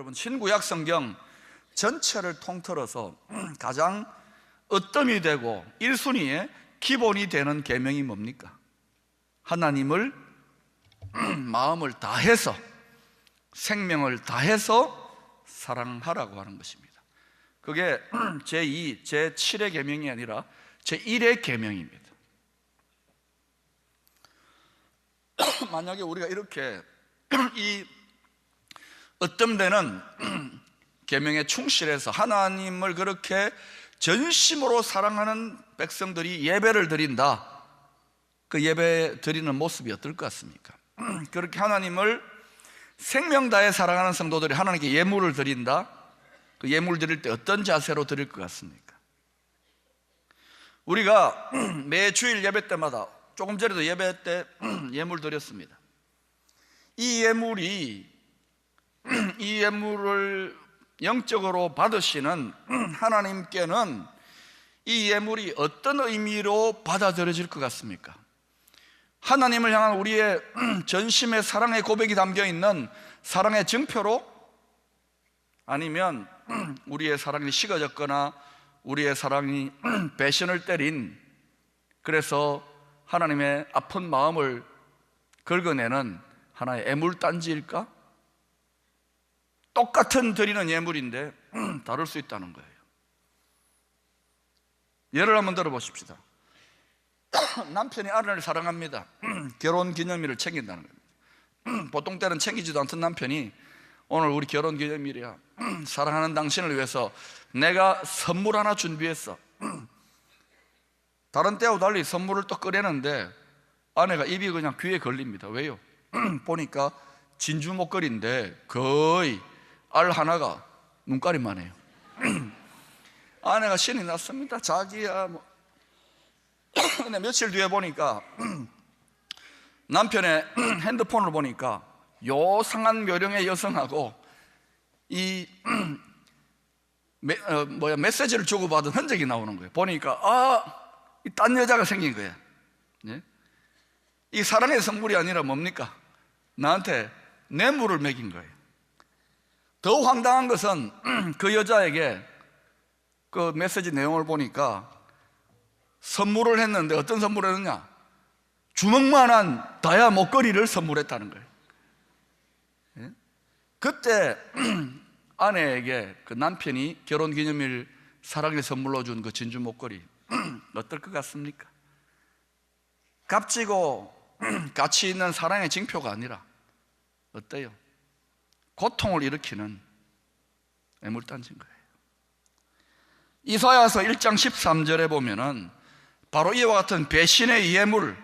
여러분, 신구약 성경 전체를 통틀어서 가장 으뜸이 되고 1순위의 기본이 되는 계명이 뭡니까? 하나님을 마음을 다해서, 생명을 다해서 사랑하라고 하는 것입니다. 그게 제2, 제7의 계명이 아니라 제1의 계명입니다. 만약에 우리가 이렇게 이 으뜸되는 계명에 충실해서 하나님을 그렇게 전심으로 사랑하는 백성들이 예배를 드린다, 그 예배 드리는 모습이 어떨 것 같습니까? 그렇게 하나님을 생명 다해 사랑하는 성도들이 하나님께 예물을 드린다, 그 예물 드릴 때 어떤 자세로 드릴 것 같습니까? 우리가 매 주일 예배 때마다, 조금 전에도 예배 때 예물 드렸습니다. 이 예물을 영적으로 받으시는 하나님께는 이 예물이 어떤 의미로 받아들여질 것 같습니까? 하나님을 향한 우리의 전심의 사랑의 고백이 담겨있는 사랑의 증표로, 아니면 우리의 사랑이 식어졌거나 우리의 사랑이 배신을 때린, 그래서 하나님의 아픈 마음을 긁어내는 하나의 애물단지일까? 똑같은 드리는 예물인데 다를 수 있다는 거예요. 예를 한번 들어보십시다. 남편이 아내를 사랑합니다. 결혼기념일을 챙긴다는 겁니다. 보통 때는 챙기지도 않던 남편이 오늘 우리 결혼기념일이야, 사랑하는 당신을 위해서 내가 선물 하나 준비했어. 다른 때하고 달리 선물을 또 꺼내는데 아내가 입이 그냥 귀에 걸립니다. 왜요? 보니까 진주 목걸이인데 거의 알 하나가 눈가리만 해요. 아내가 신이 났습니다. 자기야 뭐. 근데 며칠 뒤에 보니까 남편의 핸드폰을 보니까 요상한 묘령의 여성하고 이 메시지를 주고받은 흔적이 나오는 거예요. 보니까 딴 여자가 생긴 거예요. 예? 이 사랑의 선물이 아니라 뭡니까? 나한테 뇌물을 먹인 거예요. 더 황당한 것은 그 여자에게 그 메시지 내용을 보니까 선물을 했는데 어떤 선물을 했느냐? 주먹만한 다이아 목걸이를 선물했다는 거예요. 예? 그때 아내에게 그 남편이 결혼기념일 사랑의 선물로 준 그 진주 목걸이 어떨 것 같습니까? 값지고 가치 있는 사랑의 징표가 아니라 어때요? 고통을 일으키는 애물단지인 거예요. 이사야서 1장 13절에 보면은 바로 이와 같은 배신의 예물,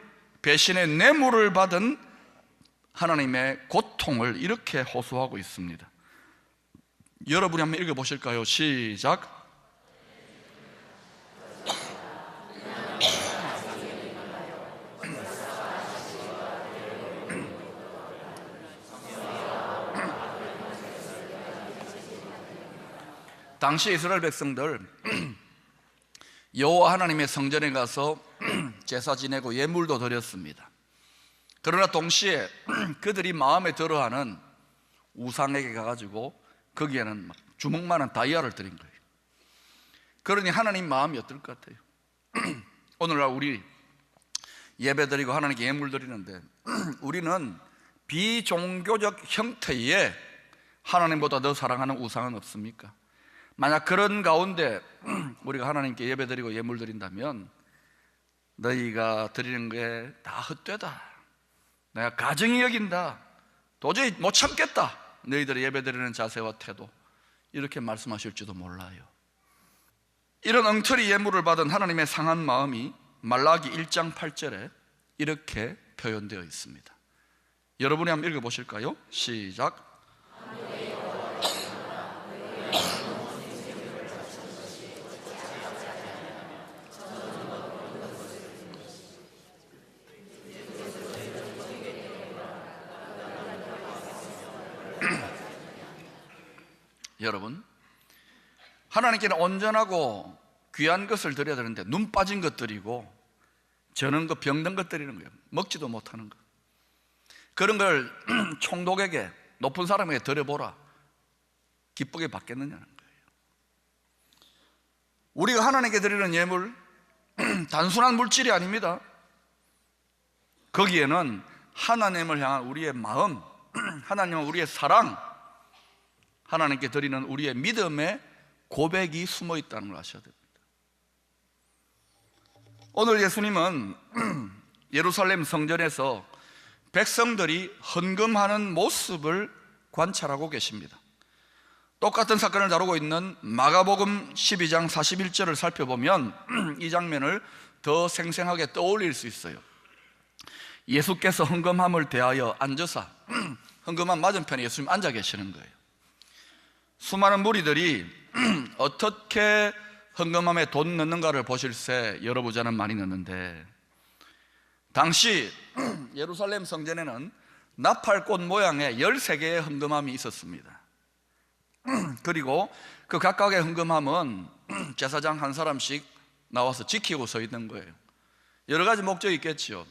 배신의 뇌물을 받은 하나님의 고통을 이렇게 호소하고 있습니다. 여러분이 한번 읽어보실까요? 시작. 당시 이스라엘 백성들 여호와 하나님의 성전에 가서 제사 지내고 예물도 드렸습니다. 그러나 동시에 그들이 마음에 들어하는 우상에게 가가지고 거기에는 막 주먹만한 다이아를 드린 거예요. 그러니 하나님 마음이 어떨 것 같아요? 오늘날 우리 예배 드리고 하나님께 예물 드리는데 우리는 비종교적 형태의 하나님보다 더 사랑하는 우상은 없습니까? 만약 그런 가운데 우리가 하나님께 예배 드리고 예물 드린다면 너희가 드리는 게 다 헛되다, 내가 가증히 여긴다, 도저히 못 참겠다, 너희들의 예배 드리는 자세와 태도, 이렇게 말씀하실지도 몰라요. 이런 엉터리 예물을 받은 하나님의 상한 마음이 말라기 1장 8절에 이렇게 표현되어 있습니다. 여러분이 한번 읽어보실까요? 시작. 여러분, 하나님께는 온전하고 귀한 것을 드려야 되는데 눈 빠진 것 드리고 저는 그 병든 것 드리는 거예요. 먹지도 못하는 것. 그런 걸 총독에게, 높은 사람에게 드려보라. 기쁘게 받겠느냐는 거예요. 우리가 하나님께 드리는 예물, 단순한 물질이 아닙니다. 거기에는 하나님을 향한 우리의 마음, 하나님은 우리의 사랑, 하나님께 드리는 우리의 믿음의 고백이 숨어 있다는 걸 아셔야 됩니다. 오늘 예수님은 예루살렘 성전에서 백성들이 헌금하는 모습을 관찰하고 계십니다. 똑같은 사건을 다루고 있는 마가복음 12장 41절을 살펴보면 이 장면을 더 생생하게 떠올릴 수 있어요. 예수께서 헌금함을 대하여 앉으사, 헌금함 맞은편에 예수님 앉아 계시는 거예요. 수많은 무리들이 어떻게 헌금함에 돈 넣는가를 보실새 여러 부자는 많이 넣는데, 당시 예루살렘 성전에는 나팔꽃 모양의 13개의 헌금함이 있었습니다. 그리고 그 각각의 헌금함은 제사장 한 사람씩 나와서 지키고 서 있는 거예요. 여러 가지 목적이 있겠죠.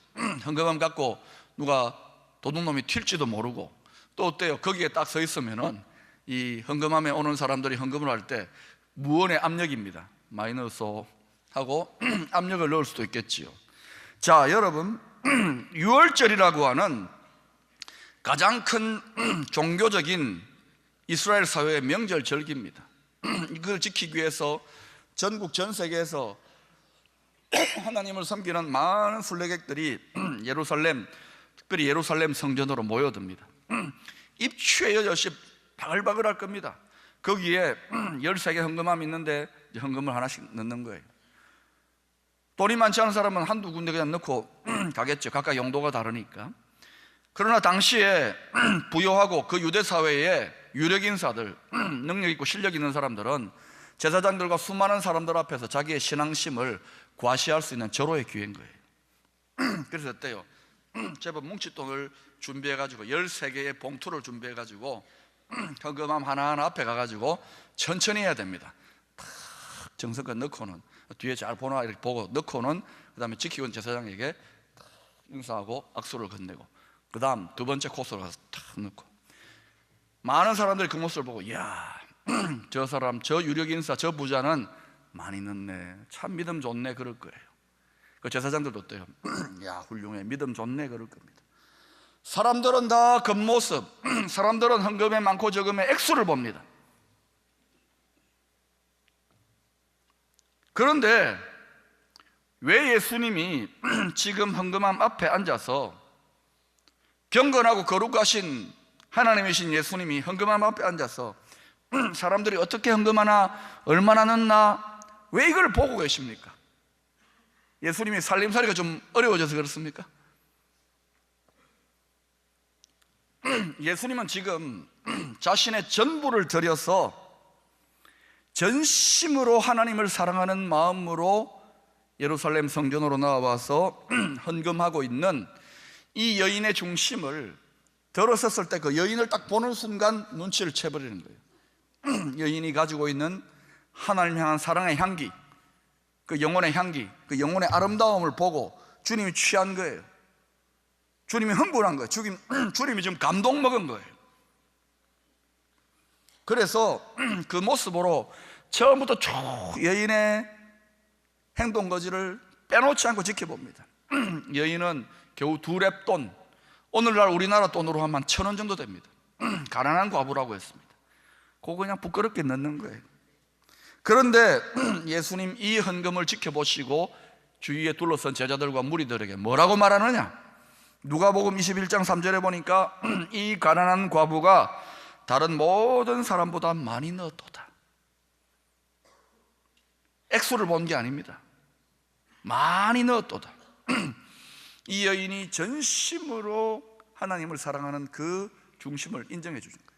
헌금함 갖고 누가 도둑놈이 튈지도 모르고, 또 어때요? 거기에 딱 서 있으면은 이 헌금함에 오는 사람들이 헌금을 할 때 무언의 압력입니다. 많이 넣어서 하고 압력을 넣을 수도 있겠지요. 자, 여러분, 유월절이라고 하는 가장 큰 종교적인 이스라엘 사회의 명절 절기입니다. 이걸 지키기 위해서 전국 전 세계에서 하나님을 섬기는 많은 순례객들이 예루살렘, 특별히 예루살렘 성전으로 모여듭니다. 입추에 8시 바글바글 할 겁니다. 거기에 13개 헌금함이 있는데 헌금을 하나씩 넣는 거예요. 돈이 많지 않은 사람은 한두 군데 그냥 넣고 가겠죠. 각각 용도가 다르니까. 그러나 당시에 부유하고 그 유대 사회의 유력 인사들, 능력 있고 실력 있는 사람들은 제사장들과 수많은 사람들 앞에서 자기의 신앙심을 과시할 수 있는 절호의 기회인 거예요. 그래서 어때요? 제법 뭉칫돈을 준비해가지고 13개의 봉투를 해가지고 헌금함 하나하나 앞에 가가지고 천천히 해야 됩니다. 탁 정성껏 넣고는, 뒤에 잘 보나 이렇게 보고 넣고는, 그 다음에 지키고 있는 제사장에게 탁 인사하고 악수를 건네고, 그 다음 두 번째 코스로 가서 탁 넣고, 많은 사람들이 그 모습을 보고, 이야, 저 사람, 저 유력 인사, 저 부자는 많이 넣네, 참 믿음 좋네, 그럴 거예요. 그 제사장들도 어때요? 야, 훌륭해, 믿음 좋네, 그럴 겁니다. 사람들은 다 겉모습, 사람들은 헌금에 많고 적음의 액수를 봅니다. 그런데 왜 예수님이 지금 헌금함 앞에 앉아서, 경건하고 거룩하신 하나님이신 예수님이 헌금함 앞에 앉아서 사람들이 어떻게 헌금하나, 얼마나 넣나, 왜 이걸 보고 계십니까? 예수님이 살림살이가 좀 어려워져서 그렇습니까? 예수님은 지금 자신의 전부를 들여서 전심으로 하나님을 사랑하는 마음으로 예루살렘 성전으로 나와서 헌금하고 있는 이 여인의 중심을 들어섰을 때 그 여인을 딱 보는 순간 눈치를 채버리는 거예요. 여인이 가지고 있는 하나님 향한 사랑의 향기, 그 영혼의 향기, 그 영혼의 아름다움을 보고 주님이 취한 거예요. 주님이 흥분한 거예요. 주님이 지금 감동 먹은 거예요. 그래서 그 모습으로 처음부터 쭉 여인의 행동 거지를 빼놓지 않고 지켜봅니다. 여인은 겨우 2렙돈, 오늘날 우리나라 돈으로 하면 1,000원 정도 됩니다. 가난한 과부라고 했습니다. 그거 그냥 부끄럽게 넣는 거예요. 그런데 예수님 이 헌금을 지켜보시고 주위에 둘러선 제자들과 무리들에게 뭐라고 말하느냐? 누가복음 21장 3절에 보니까 이 가난한 과부가 다른 모든 사람보다 많이 넣었도다. 액수를 본 게 아닙니다. 많이 넣었도다. 이 여인이 전심으로 하나님을 사랑하는 그 중심을 인정해 주신 거예요.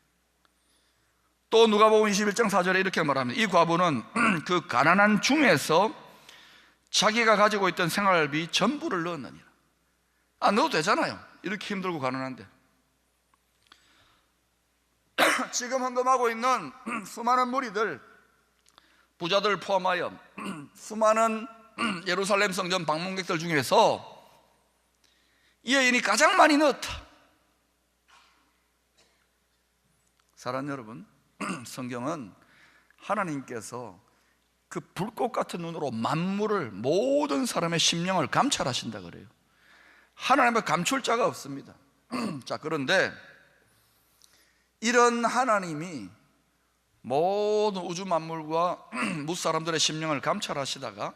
또 누가복음 21장 4절에 이렇게 말합니다. 이 과부는 그 가난한 중에서 자기가 가지고 있던 생활비 전부를 넣었느니라. 넣어도 되잖아요. 이렇게 힘들고 가난한데. 지금 헌금하고 있는 수많은 무리들, 부자들 포함하여 수많은 예루살렘 성전 방문객들 중에서 이 여인이 가장 많이 넣었다. 사랑하는 여러분, 성경은 하나님께서 그 불꽃 같은 눈으로 만물을, 모든 사람의 심령을 감찰하신다 그래요. 하나님은 감출 자가 없습니다. 자, 그런데 이런 하나님이 모든 우주 만물과 무사람들의 심령을 감찰하시다가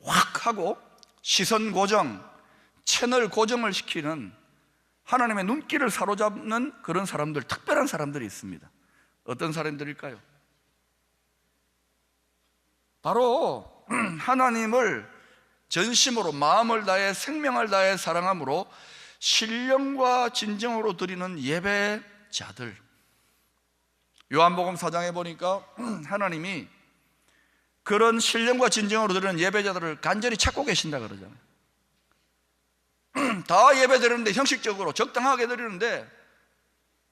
확 하고 시선 고정, 채널 고정을 시키는, 하나님의 눈길을 사로잡는 그런 사람들, 특별한 사람들이 있습니다. 어떤 사람들일까요? 바로 하나님을 전심으로, 마음을 다해, 생명을 다해 사랑함으로 신령과 진정으로 드리는 예배자들. 요한복음 4장에 보니까 하나님이 그런 신령과 진정으로 드리는 예배자들을 간절히 찾고 계신다 그러잖아요. 다 예배 드리는데, 형식적으로 적당하게 드리는데,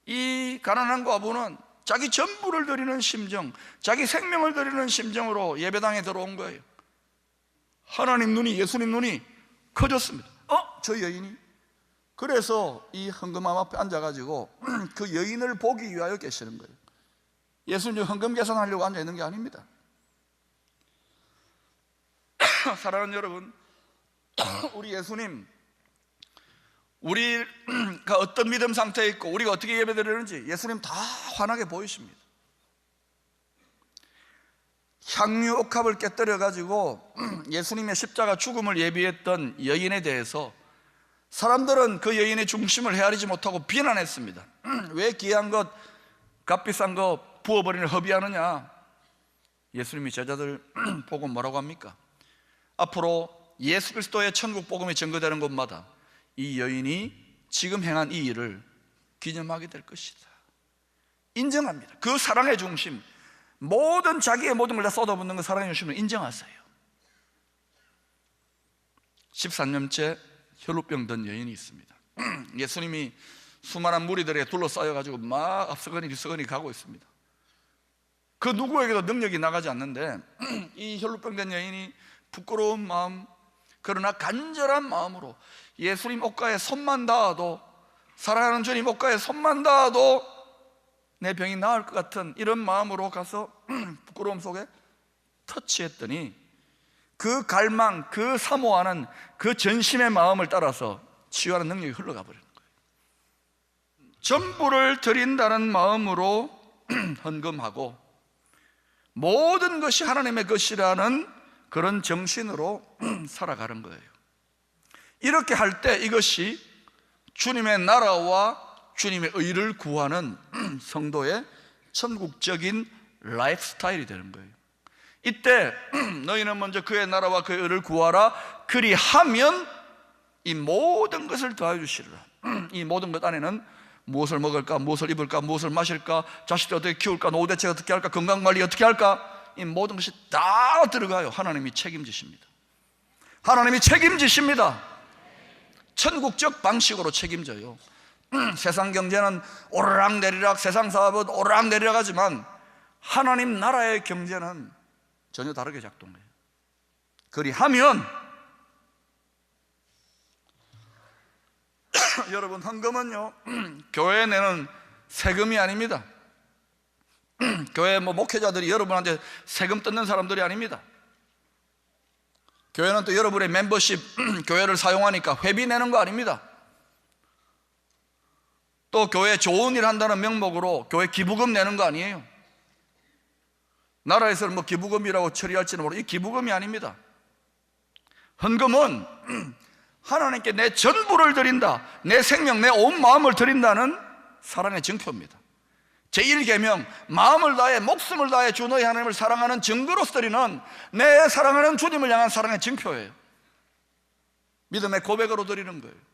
이 가난한 과부는 자기 전부를 드리는 심정, 자기 생명을 드리는 심정으로 예배당에 들어온 거예요. 하나님 눈이, 예수님 눈이 커졌습니다. 저 여인이? 그래서 이 헌금함 앞에 앉아가지고 그 여인을 보기 위하여 계시는 거예요. 예수님 헌금 계산하려고 앉아있는 게 아닙니다. 사랑하는 여러분, 우리 예수님, 우리가 어떤 믿음 상태에 있고 우리가 어떻게 예배드리는지 예수님 다 환하게 보이십니다. 향유 옥합을 깨뜨려 가지고 예수님의 십자가 죽음을 예비했던 여인에 대해서 사람들은 그 여인의 중심을 헤아리지 못하고 비난했습니다. 왜 귀한 것, 값비싼 거 부어버리는 허비하느냐? 예수님이 제자들 보고 뭐라고 합니까? 앞으로 예수 그리스도의 천국 복음이 전거되는 곳마다 이 여인이 지금 행한 이 일을 기념하게 될 것이다. 인정합니다. 그 사랑의 중심, 모든 자기의 모든 걸 다 쏟아붓는 그 사랑의 중심을 인정하세요. 13년째 혈루병 든 여인이 있습니다. 예수님이 수많은 무리들에 둘러싸여가지고 막 앞서거니 뒤서거니 가고 있습니다. 그 누구에게도 능력이 나가지 않는데 이 혈루병 된 여인이 부끄러운 마음, 그러나 간절한 마음으로 예수님 옷가에 손만 닿아도, 사랑하는 주님 옷가에 손만 닿아도 내 병이 나을 것 같은 이런 마음으로 가서 부끄러움 속에 터치했더니 그 갈망, 그 사모하는 그 전심의 마음을 따라서 치유하는 능력이 흘러가 버리는 거예요. 전부를 드린다는 마음으로 헌금하고 모든 것이 하나님의 것이라는 그런 정신으로 살아가는 거예요. 이렇게 할 때 이것이 주님의 나라와 주님의 의를 구하는 성도의 천국적인 라이프 스타일이 되는 거예요. 이때 너희는 먼저 그의 나라와 그의 의를 구하라, 그리하면 이 모든 것을 더하여 주시리라. 이 모든 것 안에는 무엇을 먹을까, 무엇을 입을까, 무엇을 마실까, 자식들 어떻게 키울까, 노후 대책 어떻게 할까, 건강관리 어떻게 할까, 이 모든 것이 다 들어가요. 하나님이 책임지십니다. 하나님이 책임지십니다. 천국적 방식으로 책임져요. 세상 경제는 오르락내리락, 세상 사업은 오르락내리락 하지만 하나님 나라의 경제는 전혀 다르게 작동해요. 그리하면 여러분, 헌금은요 교회에 내는 세금이 아닙니다. 교회 목회자들이 여러분한테 세금 뜯는 사람들이 아닙니다. 교회는 또 여러분의 멤버십, 교회를 사용하니까 회비 내는 거 아닙니다. 또 교회 좋은 일 한다는 명목으로 교회 기부금 내는 거 아니에요. 나라에서는 기부금이라고 처리할지는 모르겠어요. 이 기부금이 아닙니다. 헌금은 하나님께 내 전부를 드린다, 내 생명, 내 온 마음을 드린다는 사랑의 증표입니다. 제1계명, 마음을 다해 목숨을 다해 주 너희 하나님을 사랑하는 증거로서 드리는 내 사랑하는 주님을 향한 사랑의 증표예요. 믿음의 고백으로 드리는 거예요.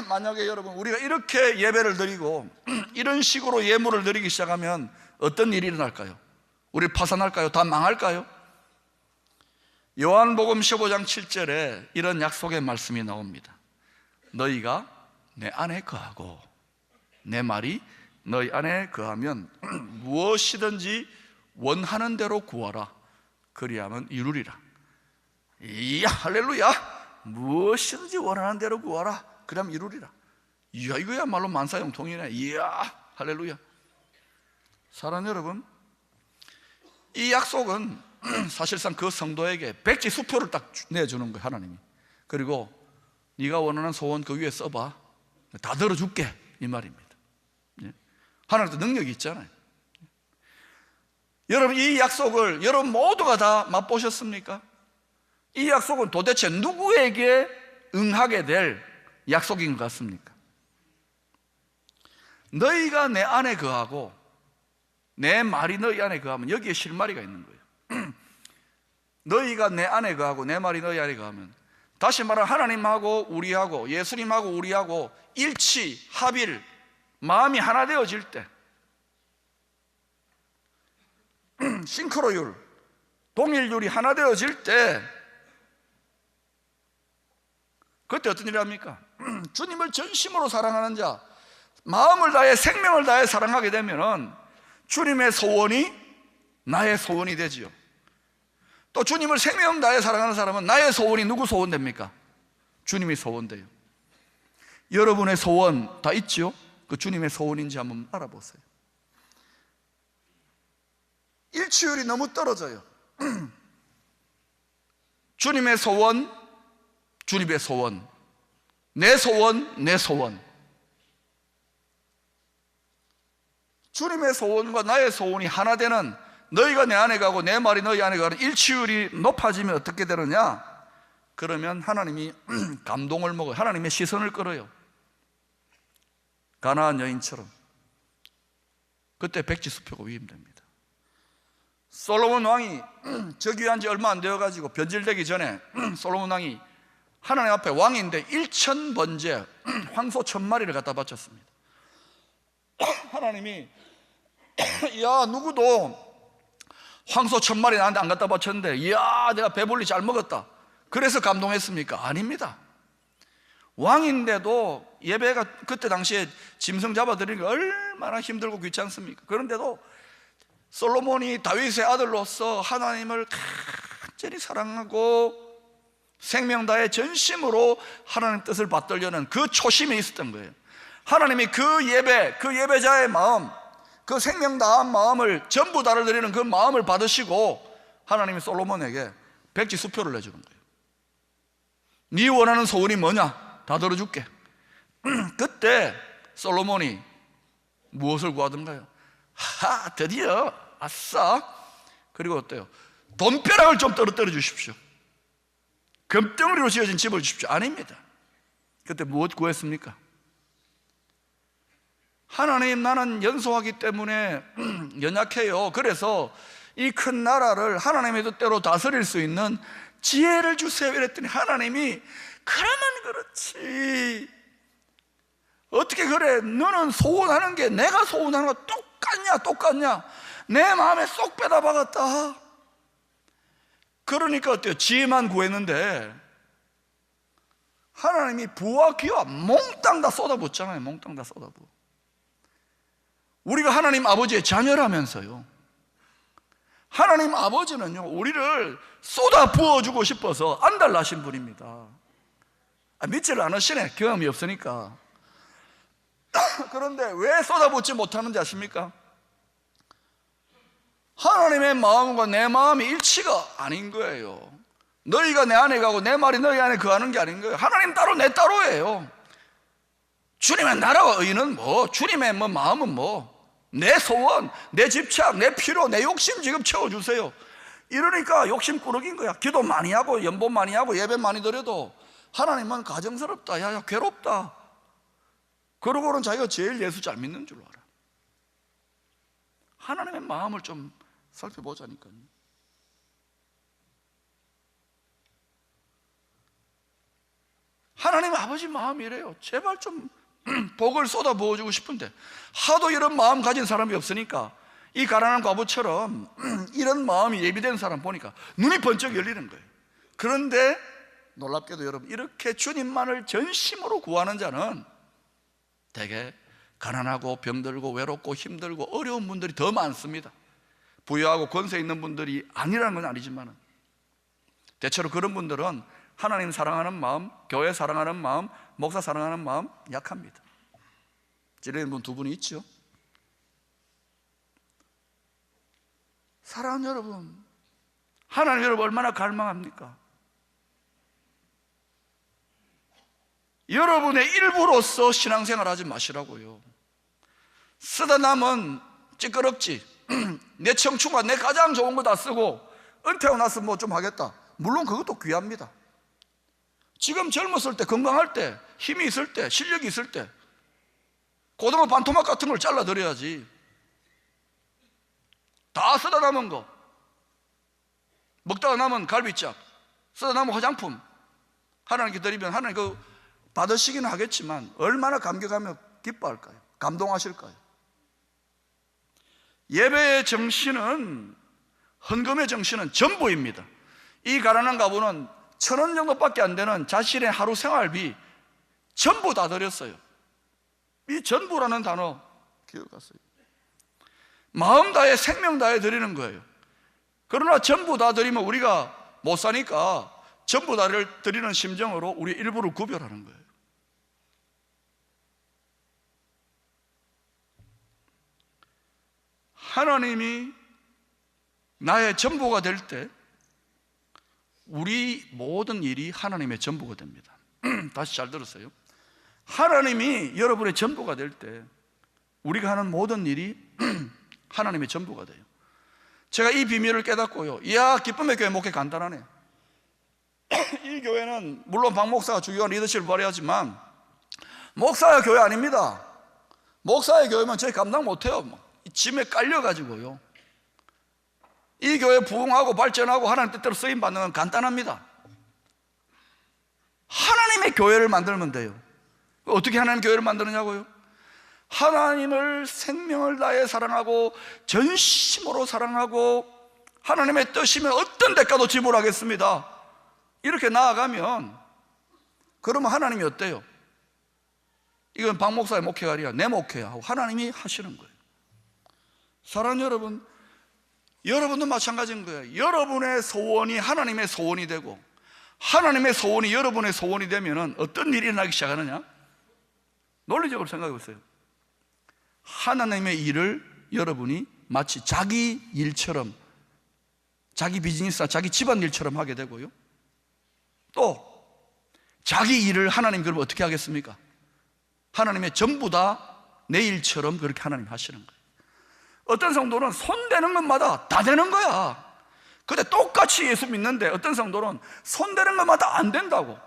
만약에 여러분, 우리가 이렇게 예배를 드리고 이런 식으로 예물을 드리기 시작하면 어떤 일이 일어날까요? 우리 파산할까요? 다 망할까요? 요한복음 15장 7절에 이런 약속의 말씀이 나옵니다. 너희가 내 안에 거하고 내 말이 너희 안에 거하면 무엇이든지 원하는 대로 구하라, 그리하면 이루리라. 이야, 할렐루야. 무엇이든지 원하는 대로 구하라, 그럼 이루리라. 이야, 이거야말로 만사형통이네. 이야, 할렐루야. 사랑하는 여러분, 이 약속은 사실상 그 성도에게 백지 수표를 딱 내주는 거예요, 하나님이. 그리고 네가 원하는 소원 그 위에 써봐, 다 들어줄게, 이 말입니다. 하나님도 능력이 있잖아요. 여러분, 이 약속을 여러분 모두가 다 맛보셨습니까? 이 약속은 도대체 누구에게 응하게 될 약속인 것 같습니까? 너희가 내 안에 거하고 내 말이 너희 안에 거하면, 여기에 실마리가 있는 거예요. 너희가 내 안에 거하고 내 말이 너희 안에 거하면, 다시 말하면 하나님하고 우리하고 예수님하고 우리하고 일치, 합일, 마음이 하나 되어질 때, 싱크로율, 동일율이 하나 되어질 때, 그때 어떤 일이 합니까? 주님을 전심으로 사랑하는 자, 마음을 다해 생명을 다해 사랑하게 되면 주님의 소원이 나의 소원이 되지요. 또 주님을 생명 다해 사랑하는 사람은 나의 소원이 누구 소원 됩니까? 주님이 소원 돼요. 여러분의 소원 다 있죠? 그 주님의 소원인지 한번 알아보세요. 일치율이 너무 떨어져요. 주님의 소원, 주님의 소원, 내 소원, 내 소원. 주님의 소원과 나의 소원이 하나 되는, 너희가 내 안에 가고 내 말이 너희 안에 가는 일치율이 높아지면 어떻게 되느냐? 그러면 하나님이 감동을 먹어요. 하나님의 시선을 끌어요. 가나안 여인처럼. 그때 백지수표가 위임됩니다. 솔로몬 왕이 즉위한 지 얼마 안 되어가지고 변질되기 전에 솔로몬 왕이 하나님 앞에 왕인데 1000번째 황소 1000마리를 갖다 바쳤습니다. 하나님이 야, 누구도 황소 1000마리 나한테 안 갖다 바쳤는데 이야, 내가 배불리 잘 먹었다, 그래서 감동했습니까? 아닙니다. 왕인데도 예배가 그때 당시에 짐승 잡아드리는 게 얼마나 힘들고 귀찮습니까? 그런데도 솔로몬이 다윗의 아들로서 하나님을 간절히 사랑하고 생명 다해 전심으로 하나님 뜻을 받들려는 그 초심이 있었던 거예요. 하나님이 그 예배, 그 예배자의 마음, 그 생명 다한 마음을 전부 다를 드리는 그 마음을 받으시고 하나님이 솔로몬에게 백지 수표를 내주는 거예요. 네 원하는 소원이 뭐냐? 다 들어줄게. 그때 솔로몬이 무엇을 구하던가요? 드디어, 아싸. 그리고 어때요? 돈벼락을 좀 떨어뜨려 주십시오. 금덩어리로 지어진 집을 주십시오. 아닙니다. 그때 무엇 구했습니까? 하나님, 나는 연소하기 때문에 연약해요. 그래서 이 큰 나라를 하나님의 뜻대로 다스릴 수 있는 지혜를 주세요. 이랬더니 하나님이, 그러면 그렇지, 어떻게 그래? 너는 소원하는 게 내가 소원하는 거 똑같냐? 내 마음에 쏙 빼다 박았다. 그러니까 어때요? 지혜만 구했는데 하나님이 부와 기와 몽땅 다 쏟아붓잖아요. 몽땅 다 쏟아부어. 우리가 하나님 아버지의 자녀라면서요. 하나님 아버지는요, 우리를 쏟아 부어주고 싶어서 안달나신 분입니다. 믿지를 않으시네, 경험이 없으니까. 그런데 왜 쏟아붓지 못하는지 아십니까? 하나님의 마음과 내 마음이 일치가 아닌 거예요. 너희가 내 안에 가고 내 말이 너희 안에 거하는 게 아닌 거예요. 하나님 따로 내 따로예요. 주님의 나라와 의는 뭐, 주님의 뭐 마음은 뭐, 내 소원, 내 집착, 내 필요, 내 욕심 지금 채워주세요. 이러니까 욕심 꾸러기인 거야. 기도 많이 하고 연봉 많이 하고 예배 많이 드려도 하나님은 가정스럽다, 야 괴롭다, 그러고는 자기가 제일 예수 잘 믿는 줄 알아. 하나님의 마음을 좀 살펴보자니까요. 하나님 아버지 마음이 이래요. 제발 좀 복을 쏟아 부어주고 싶은데 하도 이런 마음 가진 사람이 없으니까 이 가난한 과부처럼 이런 마음이 예비된 사람 보니까 눈이 번쩍 열리는 거예요. 그런데 놀랍게도 여러분, 이렇게 주님만을 전심으로 구하는 자는 되게 가난하고 병들고 외롭고 힘들고 어려운 분들이 더 많습니다. 부유하고 권세 있는 분들이 아니라는 건 아니지만 대체로 그런 분들은 하나님 사랑하는 마음, 교회 사랑하는 마음, 목사 사랑하는 마음 약합니다. 지내는 분 두 분이 있죠. 사랑하는 여러분, 하나님 여러분 얼마나 갈망합니까? 여러분의 일부로서 신앙생활 하지 마시라고요. 쓰다 남은 찌끄럽지 내 청춘과 내 가장 좋은 거 다 쓰고 은퇴하고 나서 뭐 좀 하겠다. 물론 그것도 귀합니다. 지금 젊었을 때, 건강할 때, 힘이 있을 때, 실력이 있을 때 고등어 반토막 같은 걸 잘라드려야지. 다 쓰다 남은 거, 먹다가 남은 갈비짝, 쓰다 남은 화장품 하나님께 드리면 하나님 그 받으시기는 하겠지만 얼마나 감격하며 기뻐할까요? 감동하실까요? 예배의 정신은, 헌금의 정신은 전부입니다. 이 가난한 가부는 1,000원 정도밖에 안 되는 자신의 하루 생활비 전부 다 드렸어요. 이 전부라는 단어 기억하세요. 마음 다해 생명 다해 드리는 거예요. 그러나 전부 다 드리면 우리가 못 사니까 전부 다를 드리는 심정으로 우리 일부를 구별하는 거예요. 하나님이 나의 전부가 될 때 우리 모든 일이 하나님의 전부가 됩니다. 다시 잘 들었어요. 하나님이 여러분의 전부가 될 때 우리가 하는 모든 일이 하나님의 전부가 돼요. 제가 이 비밀을 깨닫고요, 이야 기쁨의 교회 목회 간단하네. 이 교회는 물론 박 목사가 중요한 리더십을 발휘하지만 목사의 교회 아닙니다. 목사의 교회면 저희 감당 못해요. 짐에 깔려가지고요. 이 교회 부흥하고 발전하고 하나님 뜻대로 쓰임받는 건 간단합니다. 하나님의 교회를 만들면 돼요. 어떻게 하나님 교회를 만드느냐고요? 하나님을 생명을 다해 사랑하고 전심으로 사랑하고 하나님의 뜻이면 어떤 대가도 지불하겠습니다. 이렇게 나아가면 그러면 하나님이 어때요? 이건 박 목사의 목회가 아니라 내 목회야 하고 하나님이 하시는 거예요. 사랑하는 여러분, 여러분도 마찬가지인 거예요. 여러분의 소원이 하나님의 소원이 되고 하나님의 소원이 여러분의 소원이 되면 어떤 일이 일어나기 시작하느냐? 논리적으로 생각해 보세요. 하나님의 일을 여러분이 마치 자기 일처럼, 자기 비즈니스나 자기 집안 일처럼 하게 되고요, 또 자기 일을 하나님 그럼 어떻게 하겠습니까? 하나님의 전부 다 내 일처럼 그렇게 하나님 하시는 거예요. 어떤 성도는 손대는 것마다 다 되는 거야. 근데 똑같이 예수 믿는데 어떤 성도는 손대는 것마다 안 된다고.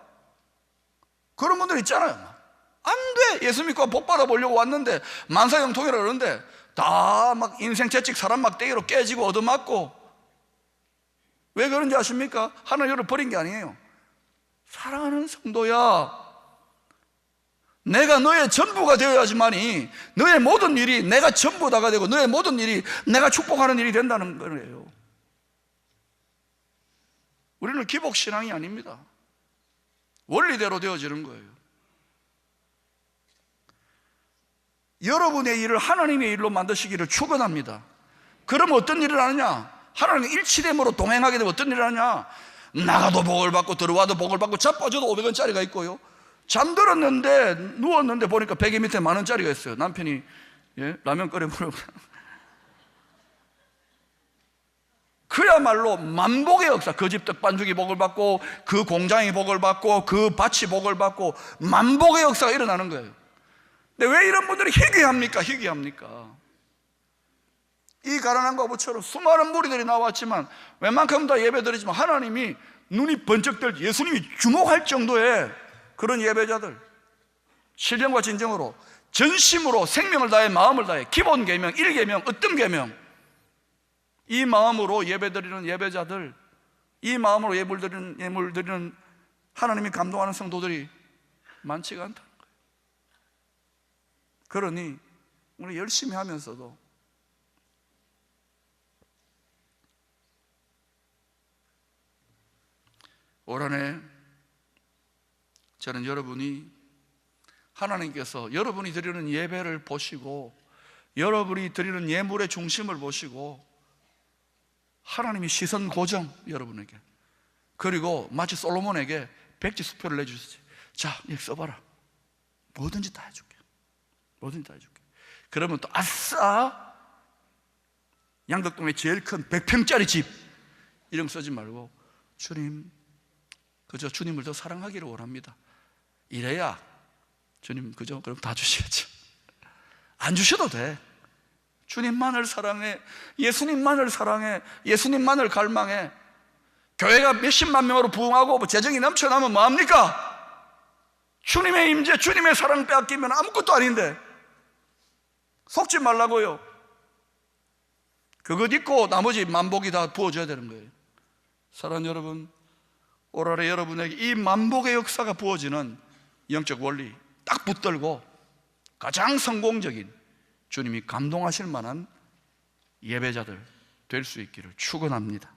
그런 분들 있잖아요. 안 돼, 예수 믿고 복 받아보려고 왔는데 만사형통이라 그러는데 다 막 인생 채찍 사람 막대기로 깨지고 얻어맞고. 왜 그런지 아십니까? 하나님 여러분을 버린 게 아니에요. 사랑하는 성도야, 내가 너의 전부가 되어야지만이 너의 모든 일이 내가 전부 다가 되고 너의 모든 일이 내가 축복하는 일이 된다는 거예요. 우리는 기복신앙이 아닙니다. 원리대로 되어지는 거예요. 여러분의 일을 하나님의 일로 만드시기를 축원합니다. 그러면 어떤 일을 하느냐? 하나님의 일치됨으로 동행하게 되면 어떤 일을 하느냐? 나가도 복을 받고 들어와도 복을 받고 자빠져도 500원짜리가 있고요, 잠들었는데 누웠는데 보니까 베개 밑에 10,000원짜리가 있어요. 남편이 라면 끓여 먹으라고. 그야말로 만복의 역사. 그 집 떡반죽이 복을 받고 그 공장이 복을 받고 그 밭이 복을 받고 만복의 역사가 일어나는 거예요. 근데 왜 이런 분들이 희귀합니까? 희귀합니까? 이 가난한 과부처럼 수많은 무리들이 나왔지만 웬만큼 다 예배드리지만 하나님이 눈이 번쩍 들, 예수님이 주목할 정도의 그런 예배자들, 신령과 진정으로 전심으로 생명을 다해 마음을 다해 기본 계명, 1계명, 으뜸 계명, 이 마음으로 예배드리는 예배자들, 이 마음으로 예물 드리는 하나님이 감동하는 성도들이 많지가 않다는 거예요. 그러니 우리 열심히 하면서도 올 한해 저는 여러분이 하나님께서 여러분이 드리는 예배를 보시고 여러분이 드리는 예물의 중심을 보시고 하나님이 시선 고정, 여러분에게, 그리고 마치 솔로몬에게 백지 수표를 내주시지. 자, 여기 써봐라. 뭐든지 다 해줄게. 뭐든지 다 해줄게. 그러면 또 아싸, 양덕동에 제일 큰 100평짜리 집 이런 거 쓰지 말고 주님, 그저 주님을 더 사랑하기를 원합니다. 이래야 주님 그저 그럼 다 주시겠죠. 안 주셔도 돼. 주님만을 사랑해, 예수님만을 사랑해, 예수님만을 갈망해. 교회가 몇십만 명으로 부흥하고 재정이 넘쳐나면 뭐합니까? 주님의 임재, 주님의 사랑 빼앗기면 아무것도 아닌데 속지 말라고요. 그것 있고 나머지 만복이 다 부어줘야 되는 거예요. 사랑하는 여러분, 올 한해 여러분에게 이 만복의 역사가 부어지는 영적 원리 딱 붙들고 가장 성공적인, 주님이 감동하실 만한 예배자들 될 수 있기를 축원합니다.